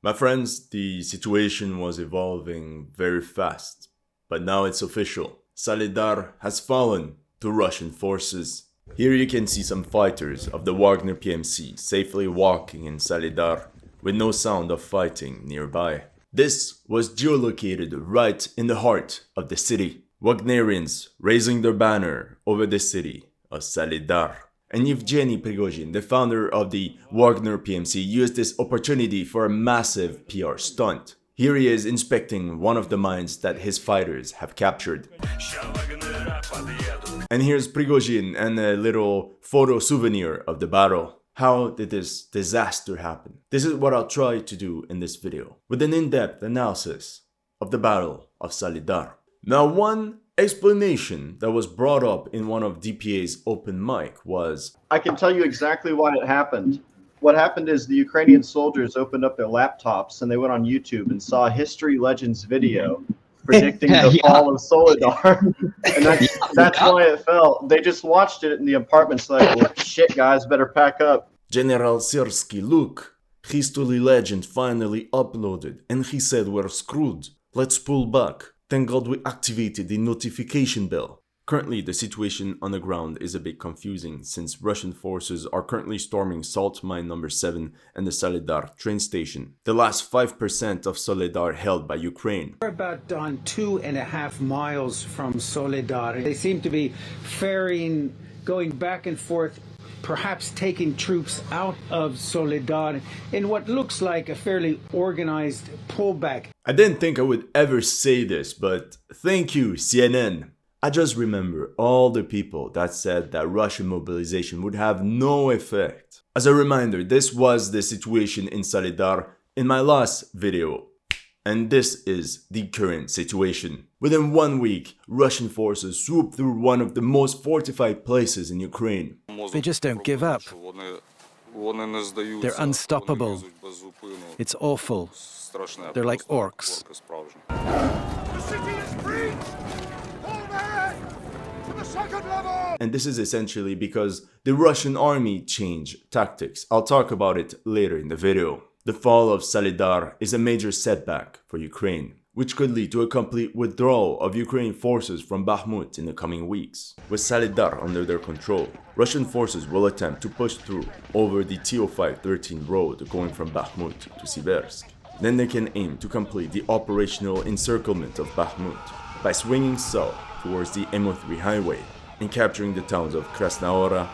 My friends, the situation was evolving very fast, but now it's official. Soledar has fallen to Russian forces. Here you can see some fighters of the Wagner PMC safely walking in Soledar with no sound of fighting nearby. This was geolocated right in the heart of the city. Wagnerians raising their banner over the city of Soledar. And Yevgeny Prigozhin, the founder of the Wagner PMC, used this opportunity for a massive PR stunt. Here he is inspecting one of the mines that his fighters have captured. And here's Prigozhin and a little photo souvenir of the battle. How did this disaster happen? This is what I'll try to do in this video, with an in-depth analysis of the Battle of Soledar. Now, one explanation that was brought up in one of DPA's open mic was, I can tell you exactly why it happened. What happened is the Ukrainian soldiers opened up their laptops and they went on YouTube and saw a HistoryLegends video predicting the fall of Soledar. And that's why it fell. They just watched it in the apartments like, well, shit, guys, better pack up. General Syrskyi, look, HistoryLegends finally uploaded and he said we're screwed. Let's pull back. Thank God we activated the notification bell. Currently, the situation on the ground is a bit confusing since Russian forces are currently storming Salt Mine number 7 and the Soledar train station, the last 5% of Soledar held by Ukraine. We're about on 2.5 miles from Soledar. They seem to be ferrying, going back and forth, perhaps taking troops out of Soledar in what looks like a fairly organized pullback. I didn't think I would ever say this, but thank you, CNN. I just remember all the people that said that Russian mobilization would have no effect. As a reminder, this was the situation in Soledar in my last video. And this is the current situation. Within 1 week, Russian forces swooped through one of the most fortified places in Ukraine. They just don't give up. They're unstoppable. It's awful. They're like orcs. The city is free! All men! To the second level! And this is essentially because the Russian army changed tactics. I'll talk about it later in the video. The fall of Soledar is a major setback for Ukraine, which could lead to a complete withdrawal of Ukrainian forces from Bakhmut in the coming weeks. With Soledar under their control, Russian forces will attempt to push through over the TO5-13 road going from Bakhmut to Siversk. Then they can aim to complete the operational encirclement of Bakhmut by swinging south towards the MO3 highway and capturing the towns of Krasnaora,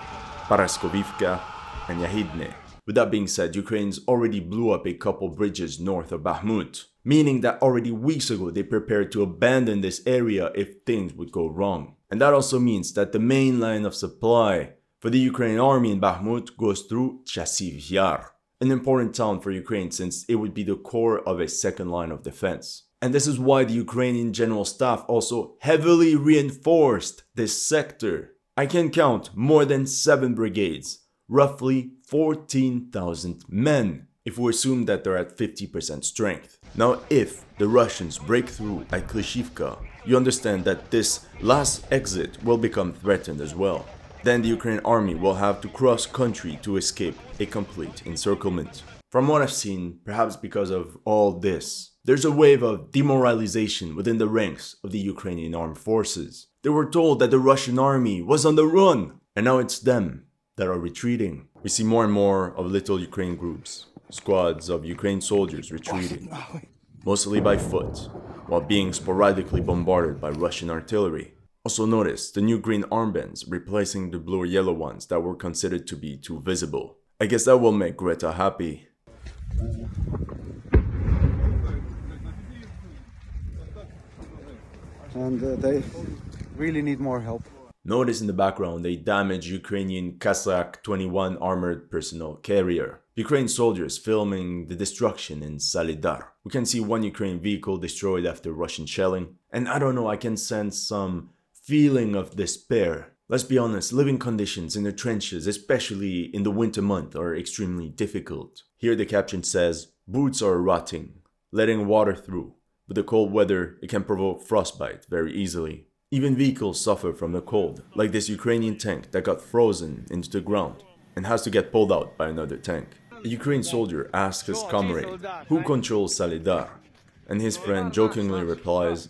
Paraskovivka, and Yahidne. With that being said, Ukrainians already blew up a couple bridges north of Bakhmut, meaning that already weeks ago they prepared to abandon this area if things would go wrong. And that also means that the main line of supply for the Ukrainian army in Bakhmut goes through Chasiv Yar, an important town for Ukraine since it would be the core of a second line of defense. And this is why the Ukrainian General Staff also heavily reinforced this sector. I can count more than 7 brigades, roughly 14,000 men, if we assume that they're at 50% strength. Now, if the Russians break through at Klishivka, you understand that this last exit will become threatened as well. Then the Ukrainian army will have to cross country to escape a complete encirclement. From what I've seen, perhaps because of all this, there's a wave of demoralization within the ranks of the Ukrainian armed forces. They were told that the Russian army was on the run, and now it's them that are retreating. We see more and more of little Ukraine groups, squads of Ukraine soldiers retreating, mostly by foot, while being sporadically bombarded by Russian artillery. Also notice the new green armbands replacing the blue or yellow ones that were considered to be too visible. I guess that will make Greta happy. And they really need more help. Notice in the background a damaged Ukrainian Kazakh 21 armored personnel carrier. Ukraine soldiers filming the destruction in Soledar. We can see one Ukrainian vehicle destroyed after Russian shelling. And I don't know, I can sense some feeling of despair. Let's be honest, living conditions in the trenches, especially in the winter month, are extremely difficult. Here the caption says, boots are rotting, letting water through. With the cold weather, it can provoke frostbite very easily. Even vehicles suffer from the cold, like this Ukrainian tank that got frozen into the ground and has to get pulled out by another tank. A Ukrainian soldier asks his comrade, "Who controls Soledar?" And his friend jokingly replies,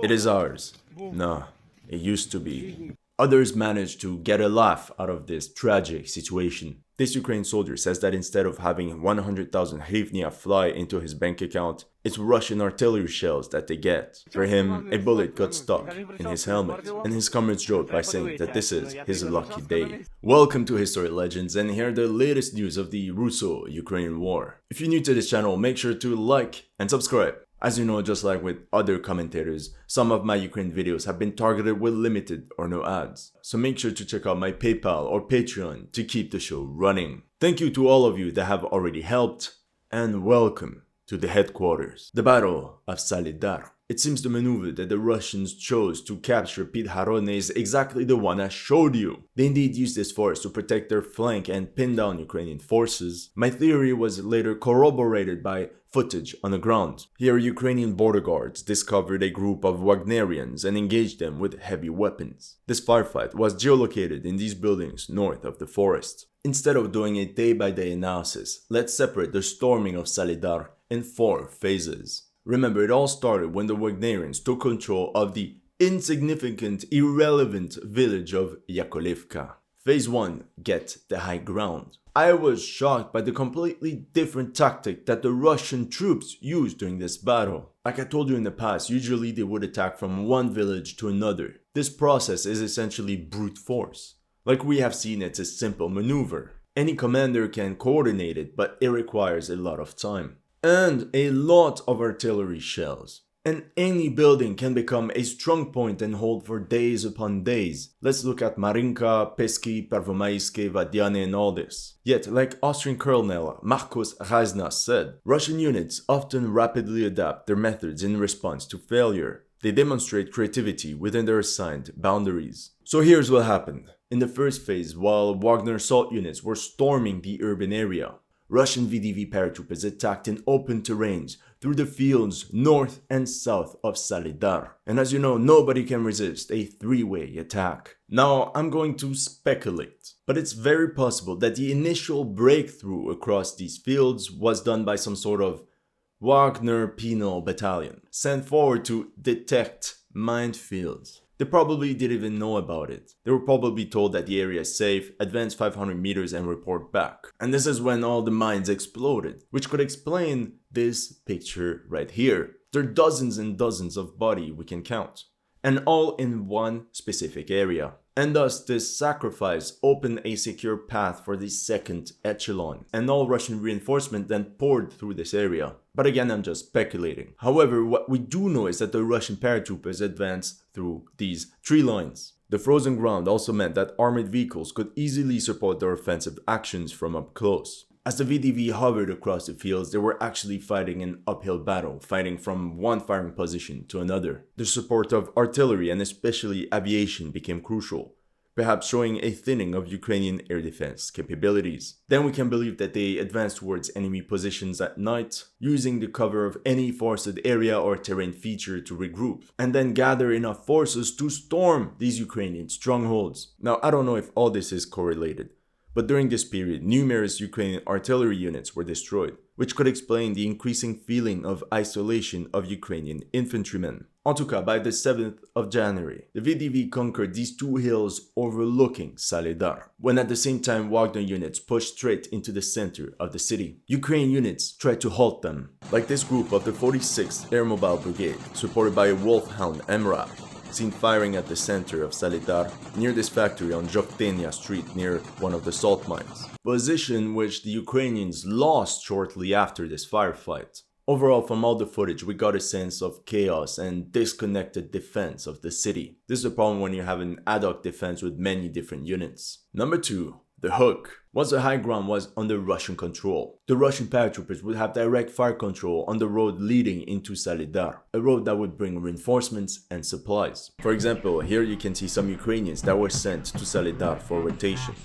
"It is ours." Nah, it used to be. Others managed to get a laugh out of this tragic situation. This Ukrainian soldier says that instead of having 100,000 hryvnia fly into his bank account, it's Russian artillery shells that they get. For him, a bullet got stuck in his helmet, and his comrades joked by saying that this is his lucky day. Welcome to History Legends, and here are the latest news of the Russo-Ukrainian war. If you're new to this channel, make sure to like and subscribe. As you know, just like with other commentators, some of my Ukraine videos have been targeted with limited or no ads. So make sure to check out my PayPal or Patreon to keep the show running. Thank you to all of you that have already helped, and welcome to the headquarters. The Battle of Soledar. It seems the maneuver that the Russians chose to capture Pidharone is exactly the one I showed you. They indeed used this force to protect their flank and pin down Ukrainian forces. My theory was later corroborated by footage on the ground. Here, Ukrainian border guards discovered a group of Wagnerians and engaged them with heavy weapons. This firefight was geolocated in these buildings north of the forest. Instead of doing a day-by-day analysis, let's separate the storming of Soledar in 4 phases. Remember, it all started when the Wagnerians took control of the insignificant, irrelevant village of Yakovlivka. Phase 1, get the high ground. I was shocked by the completely different tactic that the Russian troops used during this battle. Like I told you in the past, usually they would attack from one village to another. This process is essentially brute force. Like we have seen, it's a simple maneuver. Any commander can coordinate it, but it requires a lot of time. And a lot of artillery shells. And any building can become a strong point and hold for days upon days. Let's look at Marinka, Peski, Pervomaiske, Vadiane and all this. Yet, like Austrian Colonel Marcos Razna said, Russian units often rapidly adapt their methods in response to failure. They demonstrate creativity within their assigned boundaries. So here's what happened. In the first phase, while Wagner assault units were storming the urban area, Russian VDV paratroopers attacked in open terrains through the fields north and south of Soledar. And as you know, nobody can resist a 3-way attack. Now, I'm going to speculate, but it's very possible that the initial breakthrough across these fields was done by some sort of Wagner penal battalion, sent forward to detect minefields. They probably didn't even know about it. They were probably told that the area is safe, advance 500 meters and report back. And this is when all the mines exploded, which could explain this picture right here. There are dozens and dozens of bodies we can count, and all in one specific area. And thus, this sacrifice opened a secure path for the second echelon, and all Russian reinforcement then poured through this area. But again, I'm just speculating. However, what we do know is that the Russian paratroopers advanced through these 3 lines. The frozen ground also meant that armored vehicles could easily support their offensive actions from up close. As the VDV hovered across the fields, they were actually fighting an uphill battle, fighting from one firing position to another. The support of artillery and especially aviation became crucial, perhaps showing a thinning of Ukrainian air defense capabilities. Then we can believe that they advanced towards enemy positions at night, using the cover of any forested area or terrain feature to regroup, and then gather enough forces to storm these Ukrainian strongholds. Now, I don't know if all this is correlated, but during this period, numerous Ukrainian artillery units were destroyed, which could explain the increasing feeling of isolation of Ukrainian infantrymen. En tout cas, by the 7th of January, the VDV conquered these 2 hills overlooking Soledar, when at the same time Wagner units pushed straight into the center of the city. Ukrainian units tried to halt them, like this group of the 46th Air Mobile Brigade, supported by a Wolfhound MRAP, seen firing at the center of Soledar, near this factory on Zhoktenia Street near one of the salt mines. Position which the Ukrainians lost shortly after this firefight. Overall, from all the footage, we got a sense of chaos and disconnected defense of the city. This is a problem when you have an ad hoc defense with many different units. Number 2. The hook. Once the high ground was under Russian control, the Russian paratroopers would have direct fire control on the road leading into Soledar, a road that would bring reinforcements and supplies. For example, here you can see some Ukrainians that were sent to Soledar for rotation,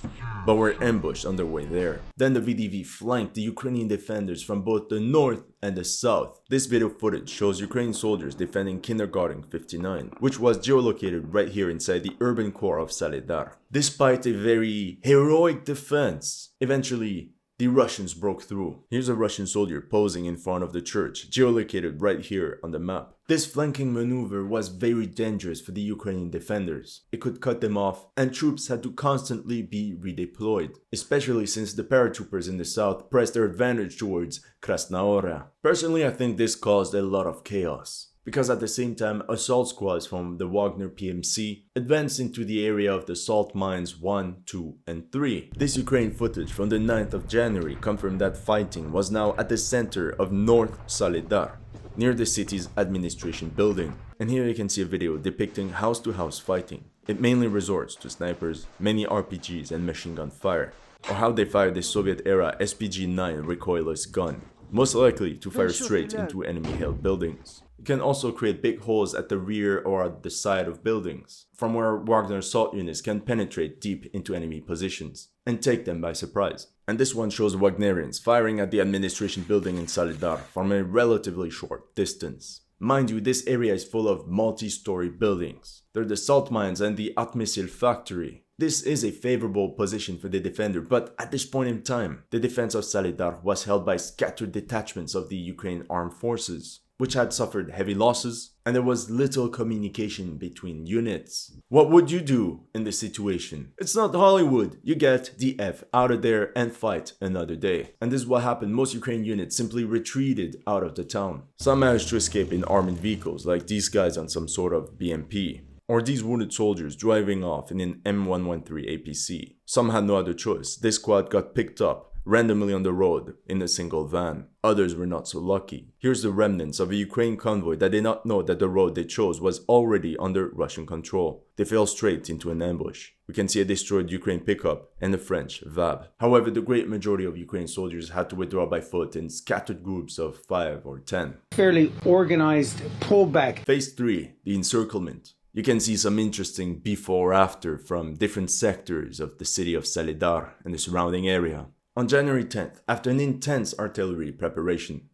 but were ambushed on their way there. Then the VDV flanked the Ukrainian defenders from both the north and the south. This video footage shows Ukrainian soldiers defending Kindergarten 59, which was geolocated right here inside the urban core of Soledar. Despite a very heroic defense, eventually the Russians broke through. Here's a Russian soldier posing in front of the church, geolocated right here on the map. This flanking maneuver was very dangerous for the Ukrainian defenders. It could cut them off, and troops had to constantly be redeployed, especially since the paratroopers in the south pressed their advantage towards Krasnohora. Personally, I think this caused a lot of chaos, because at the same time, assault squads from the Wagner PMC advanced into the area of the salt mines 1, 2, and 3. This Ukraine footage from the 9th of January confirmed that fighting was now at the center of North Soledar, near the city's administration building. And here you can see a video depicting house-to-house fighting. It mainly resorts to snipers, many RPGs and machine gun fire, or how they fired the Soviet-era SPG-9 recoilless gun, most likely to fire straight into enemy-held buildings. It can also create big holes at the rear or at the side of buildings, from where Wagner assault units can penetrate deep into enemy positions and take them by surprise. And this one shows Wagnerians firing at the administration building in Soledar from a relatively short distance. Mind you, this area is full of multi-story buildings. They're the salt mines and the Atmisil factory. This is a favorable position for the defender, but at this point in time, the defense of Soledar was held by scattered detachments of the Ukraine armed forces, which had suffered heavy losses, and there was little communication between units. What would you do in this situation? It's not Hollywood. You get the F out of there and fight another day. And this is what happened. Most Ukrainian units simply retreated out of the town. Some managed to escape in armored vehicles, like these guys on some sort of BMP, or these wounded soldiers driving off in an M113 APC. Some had no other choice. This squad got picked up randomly on the road in a single van. Others were not so lucky. Here's the remnants of a Ukraine convoy that did not know that the road they chose was already under Russian control. They fell straight into an ambush. We can see a destroyed Ukraine pickup and a French VAB. However, the great majority of Ukraine soldiers had to withdraw by foot in scattered groups of 5 or 10. Fairly organized pullback. Phase 3, the encirclement. You can see some interesting before-after from different sectors of the city of Soledar and the surrounding area. On January 10th, after an intense artillery preparation,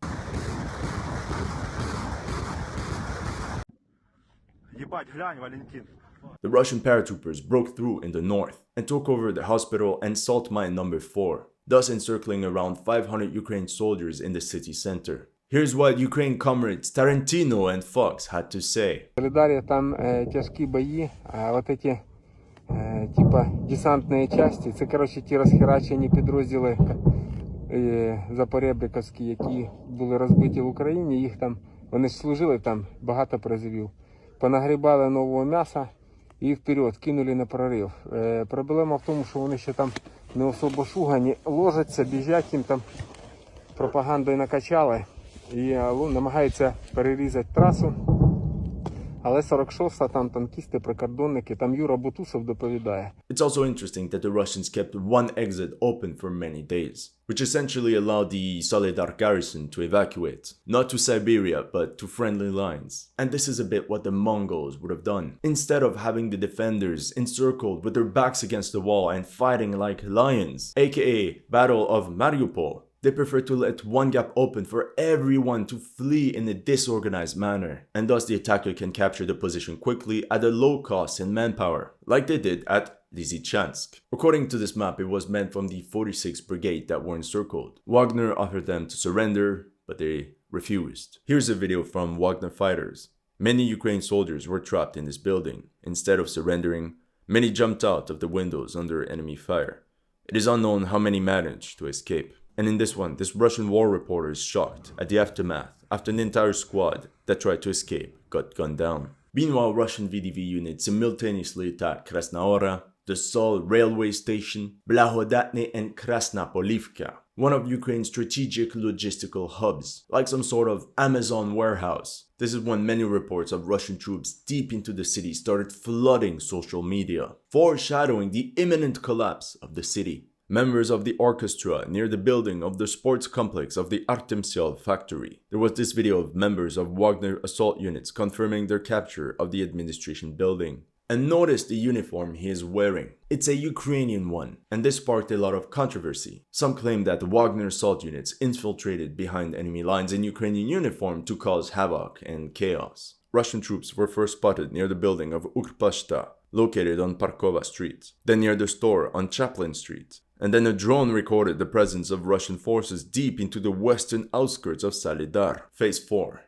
the Russian paratroopers broke through in the north and took over the hospital and salt mine number 4, thus encircling around 500 Ukrainian soldiers in the city center. Here's what Ukraine comrades Tarantino and Fox had to say. В Солидаре там тяжкі бої, а от эти типа десантные части, це, коротше, ті розхерачені підрозділи запорєбріковські, які були розбиті в Україні, їх там, вони служили там багато призовів. Понагрібали нового м'яса і вперед, кинули на прорив. Проблема в тому, що вони ще там не особо шугані, ложаться, біжать, їм там пропагандою накачали і намагаються перерізати трасу. Але 46-та там танкісти, прикордонники, там Юра Бутусов доповідає. It's also interesting that the Russians kept one exit open for many days, which essentially allowed the Soledar garrison to evacuate, not to Siberia, but to friendly lines. And this is a bit what the Mongols would have done. Instead of having the defenders encircled with their backs against the wall and fighting like lions, aka Battle of Mariupol, they prefer to let one gap open for everyone to flee in a disorganized manner, and thus the attacker can capture the position quickly at a low cost in manpower, like they did at Lysychansk. According to this map, it was men from the 46th Brigade that were encircled. Wagner offered them to surrender, but they refused. Here's a video from Wagner fighters. Many Ukrainian soldiers were trapped in this building. Instead of surrendering, many jumped out of the windows under enemy fire. It is unknown how many managed to escape. And in this one, this Russian war reporter is shocked at the aftermath after an entire squad that tried to escape got gunned down. Meanwhile, Russian VDV units simultaneously attacked Krasnohora, the Sol railway station, Blahodatny and Krasnopolivka, one of Ukraine's strategic logistical hubs, like some sort of Amazon warehouse. This is when many reports of Russian troops deep into the city started flooding social media, foreshadowing the imminent collapse of the city. Members of the orchestra near the building of the sports complex of the Artemysil factory. There was this video of members of Wagner assault units confirming their capture of the administration building. And notice the uniform he is wearing. It's a Ukrainian one, and this sparked a lot of controversy. Some claim that the Wagner assault units infiltrated behind enemy lines in Ukrainian uniform to cause havoc and chaos. Russian troops were first spotted near the building of Ukrpochta, located on Parkova Street, then near the store on Chaplin Street, And then a drone recorded the presence of Russian forces deep into the western outskirts of Soledar. Phase 4.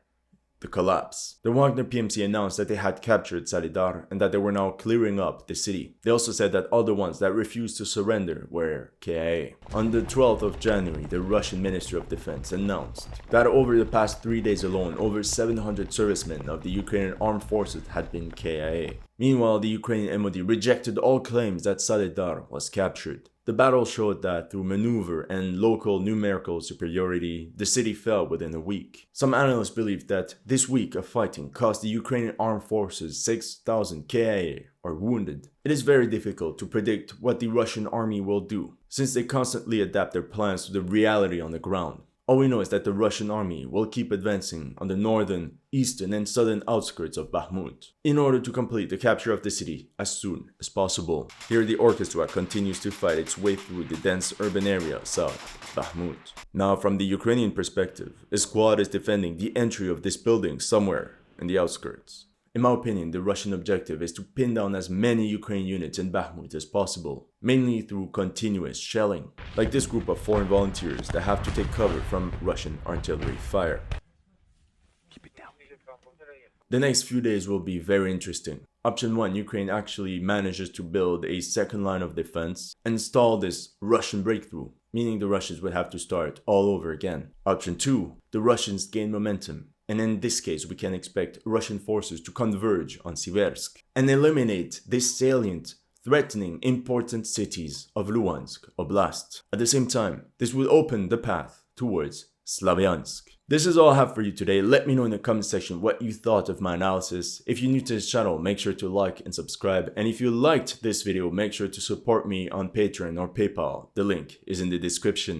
The collapse. The Wagner PMC announced that they had captured Soledar and that they were now clearing up the city. They also said that other ones that refused to surrender were KIA. On the 12th of January, the Russian Ministry of Defense announced that over the past 3 days alone, over 700 servicemen of the Ukrainian armed forces had been KIA. Meanwhile, the Ukrainian MOD rejected all claims that Soledar was captured. The battle showed that through maneuver and local numerical superiority, the city fell within a week. Some analysts believe that this week of fighting cost the Ukrainian armed forces 6,000 KIA or wounded. It is very difficult to predict what the Russian army will do, since they constantly adapt their plans to the reality on the ground. All we know is that the Russian army will keep advancing on the northern, eastern, and southern outskirts of Bakhmut in order to complete the capture of the city as soon as possible. Here the orchestra continues to fight its way through the dense urban area south Bakhmut. Now from the Ukrainian perspective, a squad is defending the entry of this building somewhere in the outskirts. In my opinion, the Russian objective is to pin down as many Ukrainian units in Bakhmut as possible, mainly through continuous shelling, like this group of foreign volunteers that have to take cover from Russian artillery fire. The next few days will be very interesting. Option 1, Ukraine actually manages to build a second line of defense and stall this Russian breakthrough, meaning the Russians would have to start all over again. Option 2, the Russians gain momentum. And in this case, we can expect Russian forces to converge on Siversk and eliminate this salient, threatening important cities of Luhansk Oblast. At the same time, this will open the path towards Slavyansk. This is all I have for you today. Let me know in the comment section what you thought of my analysis. If you're new to this channel, make sure to like and subscribe. And if you liked this video, make sure to support me on Patreon or PayPal. The link is in the description.